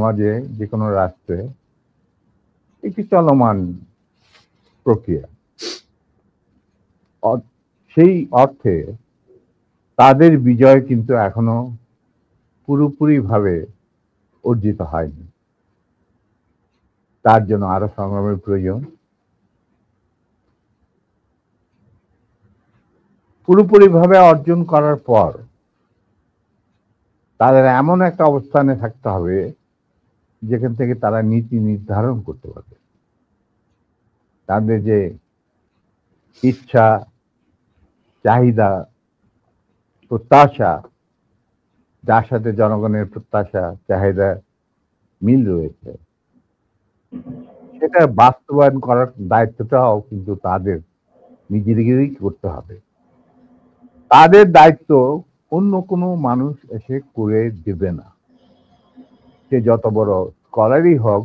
সমাজে যে কোনো রাষ্ট্রে একটি চলমান প্রক্রিয়া। সেই অর্থে তাদের বিজয় কিন্তু এখনো পুরোপুরিভাবে অর্জিত হয়নি। তার জন্য আরো সংগ্রামের প্রয়োজন। পুরোপুরিভাবে অর্জন করার পর তাদের এমন একটা অবস্থানে থাকতে হবে যেখান থেকে তারা নীতি নির্ধারণ করতে পারবে। তাদের যে ইচ্ছা, চাহিদা, প্রত্যাশা, যার সাথে জনগণের প্রত্যাশা চাহিদা মিল রয়েছে, সেটা বাস্তবায়ন করার দায়িত্বটাও কিন্তু তাদের নিজেদেরই করতে হবে। তাদের দায়িত্ব অন্য কোনো মানুষ এসে করে দেবে না। সে যত বড় স্কলারই হোক,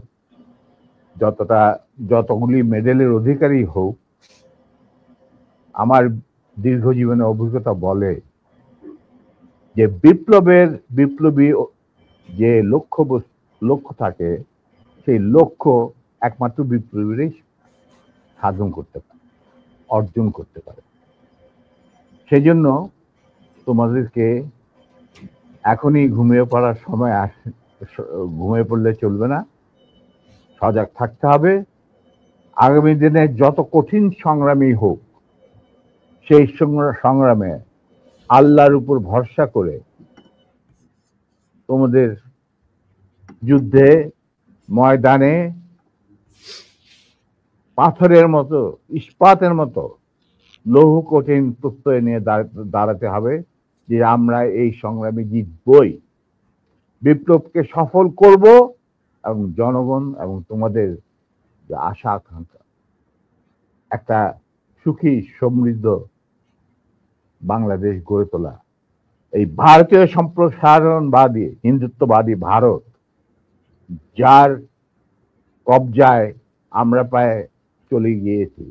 যতগুলি মেডেলের অধিকারী হোক, আমার দীর্ঘ জীবনের অভিজ্ঞতা বলে যে বিপ্লবী যে লক্ষ্য থাকে, সেই লক্ষ্য একমাত্র বিপ্লবীরাই সাধন করতে পারে, অর্জন করতে পারে। সেজন্য তোমাদেরকে এখনই ঘুমিয়ে পড়ার সময় ঘুমিয়ে পড়লে চলবে না, সজাগ থাকতে হবে। আগামী দিনে যত কঠিন সংগ্রামই হোক, সেই সংগ্রামে আল্লাহর উপর ভরসা করে তোমাদের যুদ্ধে ময়দানে পাথরের মতো, ইস্পাতের মতো লৌহ কঠিন প্রত্যয় নিয়ে দাঁড়াতে হবে যে আমরা এই সংগ্রামে জিতবই, বিপ্লবকে সফল করব এবং জনগণ এবং তোমাদের যে আশা আকাঙ্ক্ষা, একটা সুখী সমৃদ্ধ বাংলাদেশ গড়ে তোলা। এই ভারতীয় সম্প্রসারণবাদী হিন্দুত্ববাদী ভারত, যার কবজায় আমরা প্রায় চলে গিয়েছি,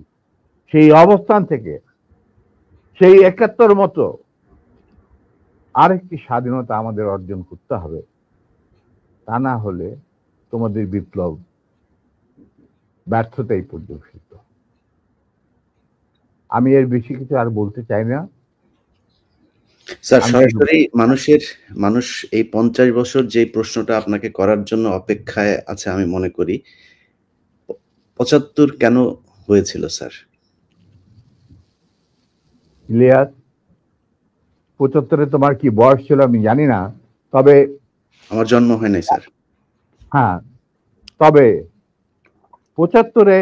সেই অবস্থান থেকে সেই ৭১ মতো আরেকটি স্বাধীনতা আমাদের অর্জন করতে হবে। তা না হলে তোমাদের বিপ্লব ব্যর্থতাই পর্যবেসিত। আমি এর বেশি কিছু আর বলতে চাই না স্যার। সরাসরি মানুষ এই 50 বছর যে প্রশ্নটা আপনাকে করার জন্য অপেক্ষায় আছে আমি মনে করি, ৭৫ কেন হয়েছিল স্যার? ইলিয়াস, ৭৫-এ তোমার কি বয়স ছিল আমি জানি না, তবে আমার জন্ম হয় নাই স্যার। হ্যাঁ, তবে ৭৫-এ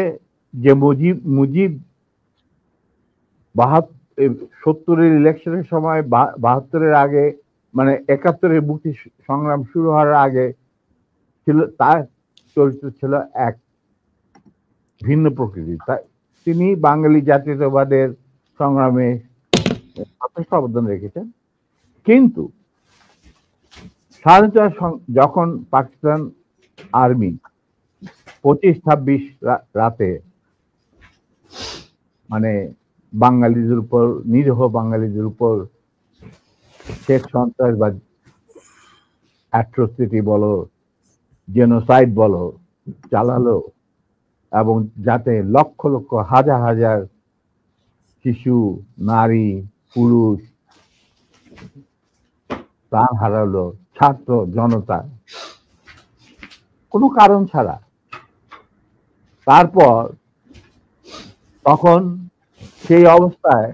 যে মুজিব ৭০-এর ইলেকশনের সময় ৭২-এর আগে, মানে ৭১-এর মুক্তি সংগ্রাম শুরু হওয়ার আগে ছিল, তার চরিত্র ছিল এক ভিন্ন প্রকৃতির। তিনি বাঙালি জাতীয়তাবাদের সংগ্রামে যথেষ্ট অবদান রেখেছেন। কিন্তু স্বাধীনতা যখন পাকিস্তান আর্মি ২৫-২৬ রাতে মানে বাঙালিদের উপর, নিরীহ বাঙালিদের উপর শেখ সন্ত্রাসবাদ, অ্যাট্রোসিটি বলো, জেনোসাইড বলো চালালো, এবং যাতে লক্ষ লক্ষ হাজার হাজার শিশু, নারী, পুরুষ প্রাণ হারালো, ছাত্র জনতা কোনো কারণ ছাড়া। তারপর তখন সেই অবস্থায়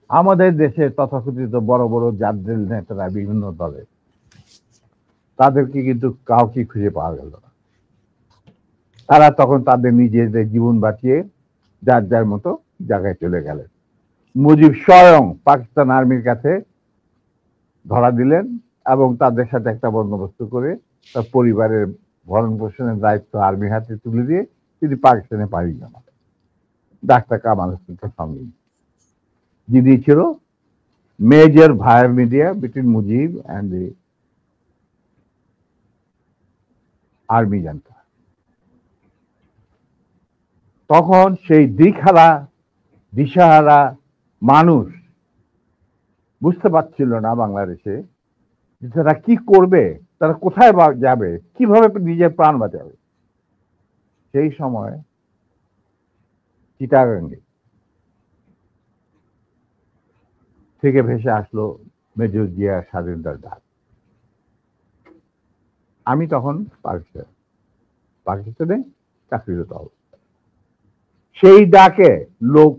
আমাদের দেশে তথাকথিত বড় বড় জাতীয় নেতারা বিভিন্ন দলে, তাদেরকে কিন্তু কাউকে খুঁজে পাওয়া গেল না। তারা তখন তাদের নিজেদের জীবন বাঁচিয়ে যার যার মতো জায়গায় চলে গেলেন। মুজিব স্বয়ং পাকিস্তান আর্মির কাছে ধরা দিলেন এবং তাদের সাথে একটা বন্দোবস্ত করে তার পরিবারের ভরণ পোষণের দায়িত্ব আর্মির হাতে তুলে দিয়ে তিনি পাকিস্তানে পাড়ি জমান। ডাক্তার কামাল হোসেনের সঙ্গে, যিনি ছিল major via media between Mujib and the army junta. তখন সেই দিশাহারা মানুষ বুঝতে পারছিল না বাংলাদেশে যে তারা কি করবে, তারা কোথায় যাবে, কিভাবে নিজের প্রাণ বাঁচাবে? সেই সময় চিটাগাঙ্গে থেকে ভেসে আসলো মেজর জিয়ার স্বাধীনতার ডাক। আমি তখন পাকিস্তানে চাকরিরত অবস্থা। সেই ডাকে লোক,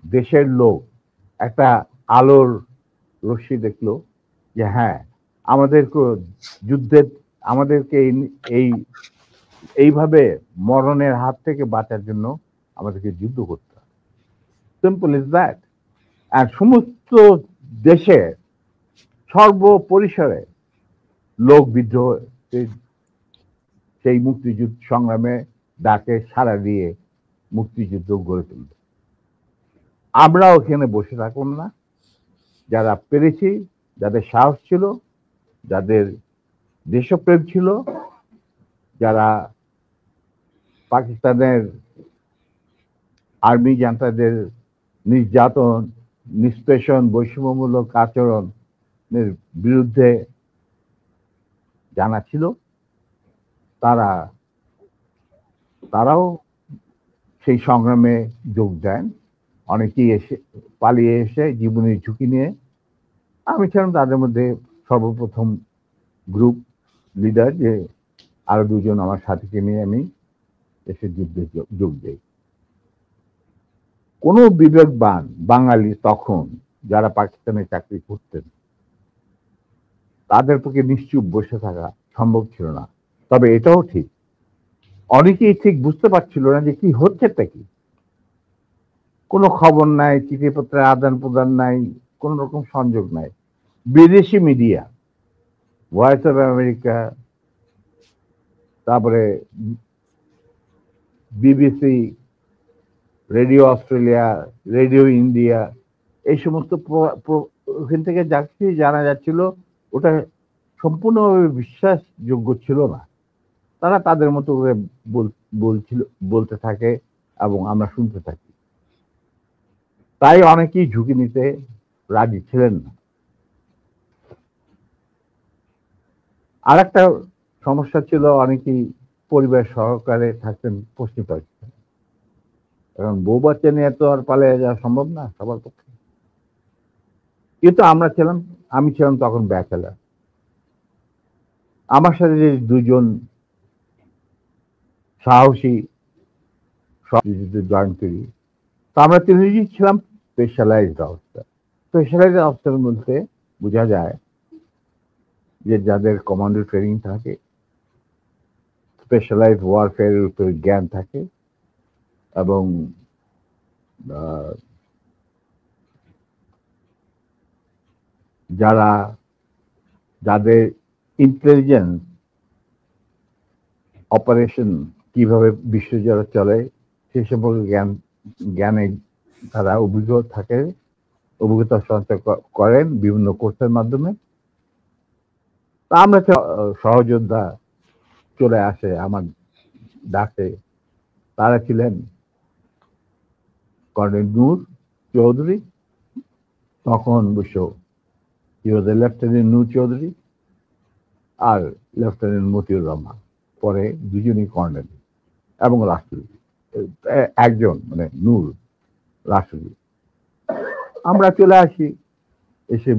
দেশের লোক একটা আলোর রশ্মি দেখলো যে হ্যাঁ, আমাদেরকে যুদ্ধের, আমাদেরকে এই এইভাবে মরণের হাত থেকে বাঁচার জন্য আমাদেরকে যুদ্ধ করতে হবে। Simple is that. আর সমস্ত দেশে সর্বপরিসরে লোক বিদ্রোহ, সেই মুক্তিযুদ্ধ সংগ্রামে ডাকে সাড়া দিয়ে মুক্তিযুদ্ধ গড়ে তুলবে। আমরাও এখানে বসে থাকুন না, যারা পেরেছি, যাদের সাহস ছিল, যাদের দেশপ্রেম ছিল, যারা পাকিস্তানের আর্মি জান্তাদের নির্যাতন, নিষ্পেষণ, বৈষম্যমূলক আচরণের বিরুদ্ধে জানা ছিল, তারাও সেই সংগ্রামে যোগ দেন। অনেকেই পালিয়ে এসে জীবনের ঝুঁকি নিয়ে। আমি ছিলাম তাদের মধ্যে সর্বপ্রথম গ্রুপ লিডার, যে আরো দুজন আমার সাথীকে নিয়ে আমি এসে যুদ্ধে যোগ দেই। কোন বিবেকবান বাঙালি তখন যারা পাকিস্তানে চাকরি করতেন, তাদের পক্ষে নিশ্চুপ বসে থাকা সম্ভব ছিল না। তবে এটাও ঠিক, অনেকেই ঠিক বুঝতে পারছিল না যে কি হচ্ছেটা কি। কোনো খবর নাই, চিঠিপত্রের আদান প্রদান নাই, কোন রকম সংযোগ নাই। বিদেশি মিডিয়া, ভয়েস অফ আমেরিকা, তারপরে BBC, radio Australia, radio India, এই সমস্ত ওখান থেকে যা কিছু জানা যাচ্ছিল ওটা সম্পূর্ণভাবে বিশ্বাসযোগ্য ছিল না। তারা তাদের মতো করে বলতে থাকে এবং আমরা শুনতে থাকি। তাই অনেকেই ঝুঁকি নিতে রাজি ছিলেন না। আর একটা সমস্যা ছিল, অনেকেই পরিবার সহকারে থাকতেন পশ্চিম পাকিস্তান। কারণ বউ বাচ্চা নিয়ে তো আর পালিয়ে যাওয়া সম্ভব না সবার পক্ষে। কিন্তু আমি ছিলাম তখন ব্যাচেলার। আমার সাথে যে দুজন সাহসী জয়েন করি, তো আমরা তিনজনই ছিলাম স্পেশালাইজড অবস্থা। স্পেশালাইজড অবস্থার মধ্যে বোঝা যায় যে যাদের কমান্ডো ট্রেনিং থাকে, স্পেশালাইজ ওয়ারফেয়ারের উপরে জ্ঞান থাকে, এবং যাদের ইন্টেলিজেন্স অপারেশন কিভাবে বিশ্বজুড়ে চলে সে সম্পর্কে জ্ঞানে তারা অভিজ্ঞতা সঞ্চয় করেন বিভিন্ন কোর্সের মাধ্যমে। তা আমরা সহযোদ্ধা চলে আসে আমার ডাকে। তারা ছিলেন কর্নেল নূর চৌধুরী, তখন অবশ্য লেফটেন্যান্ট নূর চৌধুরী, আর লেফটেন্যান্ট মতিউর রহমান, পরে দুজনই কর্নেল, এবং রাষ্ট্রপতি একজন, মানে নূর রাষ্ট্রপতি। আমরা চলে আসি, এসে